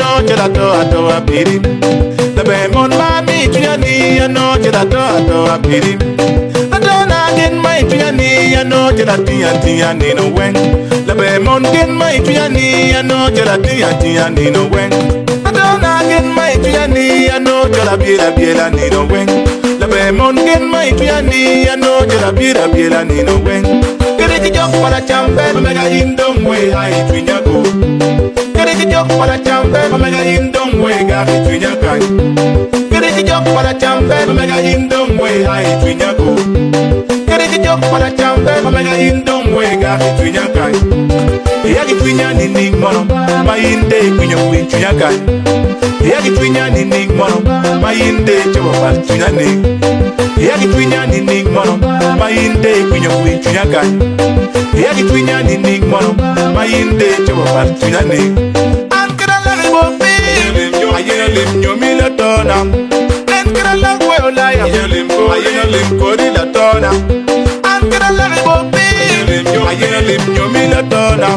no gelato ato apiri. The bemon mami tuyani no gelato ato apiri. Adona gen mai tuyani no gelati no wen. The bemon gen mai tuyani no gelati no wen. Adona gen mai tuyani no gelabira no wen. The bemon gen mai tuyani no gelabira no wen. Kereki jok pala chambe mega indom we hai twinyago. Kereki jok pala chambe mega indom we ga twinyakai. Kereki jok pala chambe mega indom we hai twinyago. Kereki jok pala chambe mega indom we ga twinyakai. Yagi twinyani ning mono mainde kwinyo wi twinyakai. Yagi twinyani ning mono mainde choba bal twinyani. Yagi twinyani ning mono mainde kwinyo wi twinyakai. Yagi twinyani ning mono mainde choba bal twinyani. Ankara la bobi ayena lim nyomi la tona. Ankara la weolaya ayena lim kori la tona. Ankara la bobi ayena lim nyomi la tona.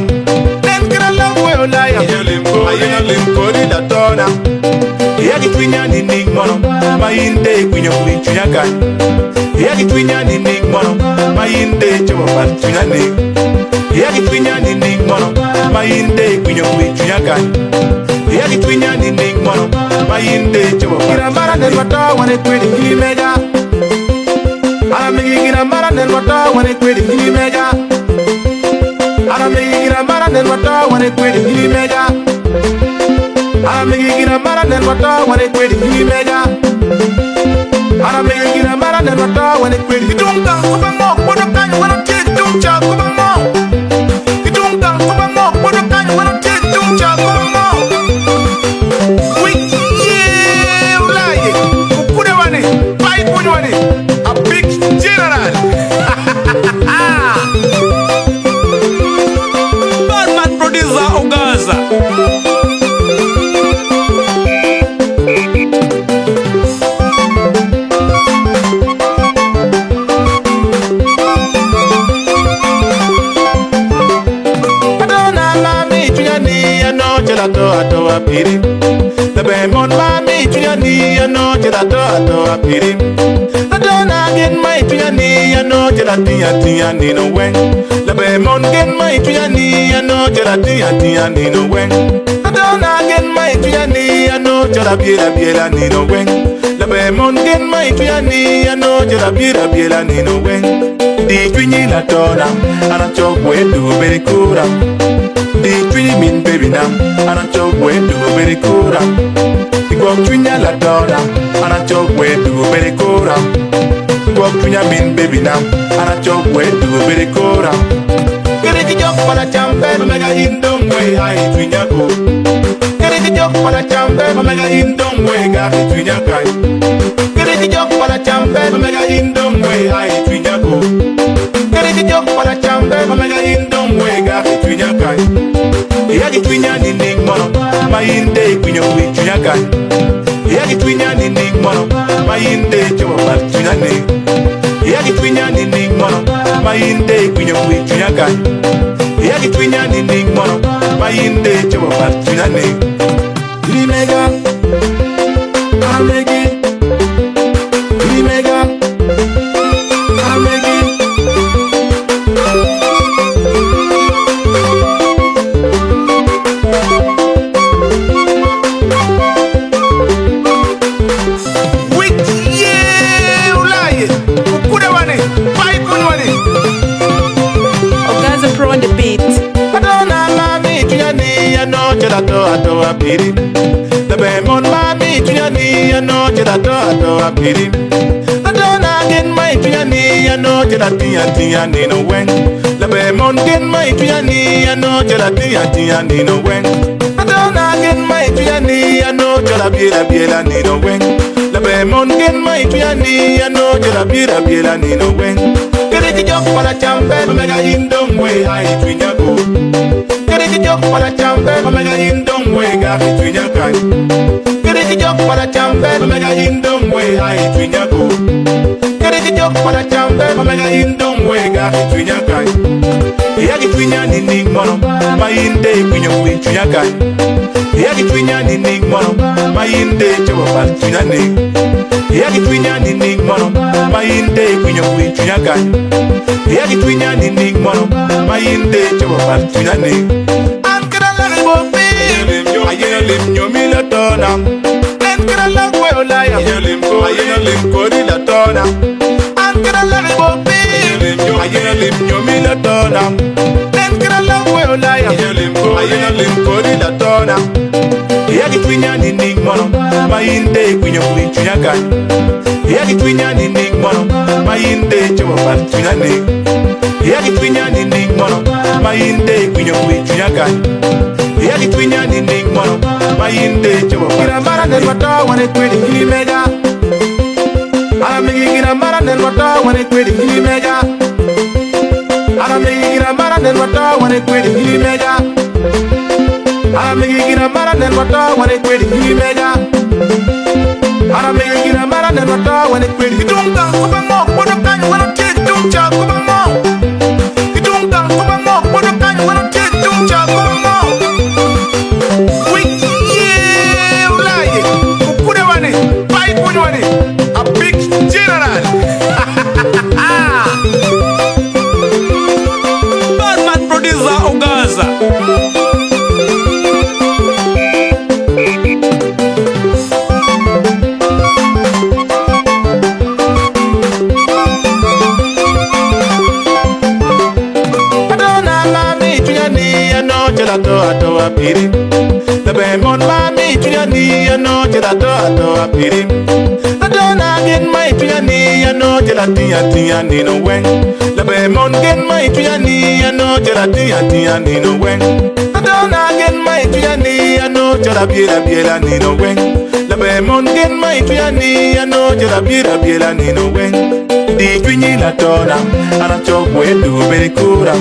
Ankara la weolaya ayena lim kori la tona. Yagi twinyani ning mono mainde kwinyo wi twinyakai. Yagi twinyani ning mono mainde choba bal twinyani. Yagi twinyani ning mono mainde kwinyo wi twinyakai. Yagi twinyani ning mono mainde choba bal. Gira mara del wata wane kwedi himeja. Aramigi gira mara del wata wane kwedi himeja. Aramigi gira mara del wata wane kwedi himeja. Aramigi gira mara del wata wane kwedi himeja. Aramigi gira mara del wata wane kwedi. Itunga kubango bodo kanyo wana tek tuncha kubango. Itunga kubango bodo kanyo wana tek tuncha kubango. Wiki ye ulaye ukure wane pai punyo wane a big general. Badman producer Ogaza. Gelato ato apiri. The bemon mami tuyani no gelato ato apiri. Adona gen mai tuyani no gelati no wen. The bemon gen mai tuyani no gelati no wen. Adona gen mai tuyani no gelabira no wen. The bemon gen mai tuyani no gelabira no wen. Di twini la tona ana chokwe du berikura. Di twini min baby nam ana chokwe du berikura. Igwa twinya la tona ana chokwe du berikura. Igwa twinya min baby nam ana chokwe du berikura. Kereki jok pala chambe mega indom we hai twinya ko. Kereki jok pala chambe mega indom we ga twinya kai. Kereki jok pala chambe mega indom we hai twinya ko. Kereki jok pala chambe mega indom we ga twinya kai. Yagi twinyani ning mono mainde kwinyo wi twinyakai. Yagi twinyani ning mono mainde choba bal twinyani. Yagi twinyani ning mono mainde kwinyo wi twinyakai. Yagi twinyani ning mono mainde choba bal twinyani. Limega amegi limega amegi. Gelato ato apiri. The bemon mami tuyani no gelato ato apiri. Adona gen mai tuyani no gelati no wen. The bemon gen mai tuyani no gelati no wen. Adona gen mai tuyani no gelabira no wen. The bemon gen mai tuyani no gelabira no wen. Kereki jok pala chambe mega indom we hai twinyago. Kereki jok pala chambe mega indom we ga twinyakai. Kereki jok pala chambe mega indom we hai twinyago. Kereki jok pala chambe mega indom we ga twinyakai. Yagi twinya ni ning mono, mayinde kunyo wichunya kai. Yagi twinya ni ning mono, mayinde chobo bal twinya ni. Yagi twinya ni ning mono, mayinde kunyo wichunya kai. Yagi twinya ni ning mono, mayinde chobo bal twinya ni. Ankara la bobi, ayena lim nyomi la tona. Ankara la weolaya, ayena lim kori la tona. Ankara la bobi, ayena lim nyomi la tona. Ankara la weolaya, ayena lim kori la tona. Yagi twinya ni ning mono, mayinde kunyo wichunya kai. Yagi twinya ni ning mono, mayinde chobo bal twinya ni. Yagi twinya ni ning mono, mayinde kunyo wichunya kai. Yagi twinya ni ning mono, mayinde chobo bal. Gira mara nen wata wane kwedi hili mega. Ara megi gira mara nen wata wane kwedi hili mega. Ara megi gira mara nen wata wane kwedi hili mega. Ara megi gira mara nen wata wane kwedi hili mega. Ara megi gira mara nen wata wane kwedi. Itunga kubango bodo kanyu wana tek tuncha kubango. Itunga kubango bodo kanyu wana tek tuncha kubango. Wiye ulaye kukude wane pai kunyu wane a big general. Batman producer Ogaza. Ato apiri, the bemon mami tuyani ano ato apiri. Adona gen mai tuyani ano tia ni no wen. The bemon gen mai tuyani ano tia ni no wen. Adona gen mai tuyani ano biela ni no wen. The bemon gen mai tuyani ano biela ni no wen. Di twini la tona, ana chokwe du berikura.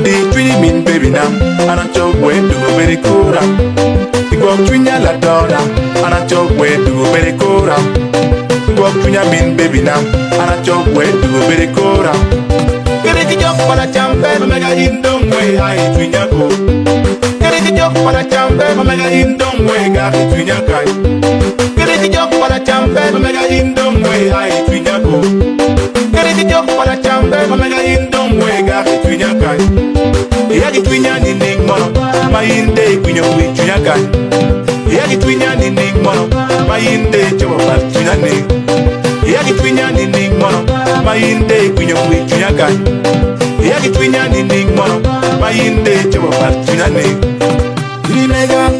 Di twini min baby now, and I choke way to very cool. Go twinya la dona, and I choke way to very cool. Go twinya min baby now, and I choke way to very cool. Get it joke for a champion, mega in don't way, I twinya go. Get it joke for a champion, mega in don't way, got it twinya guy. Get it joke for a champion, mega in don't way, I twinya go. Get it joke for a champion, mega in don't way, got it twinya guy. Yagi twinya ni ning mono, mayinde kunyo wichunya kai. Yagi twinya ni ning mono, mayinde chobo bal twinya ni. Yagi twinya ni ning mono, mayinde kunyo wichunya kai. Yagi twinya ni ning mono, mayinde chobo bal twinya ni. Hili mega,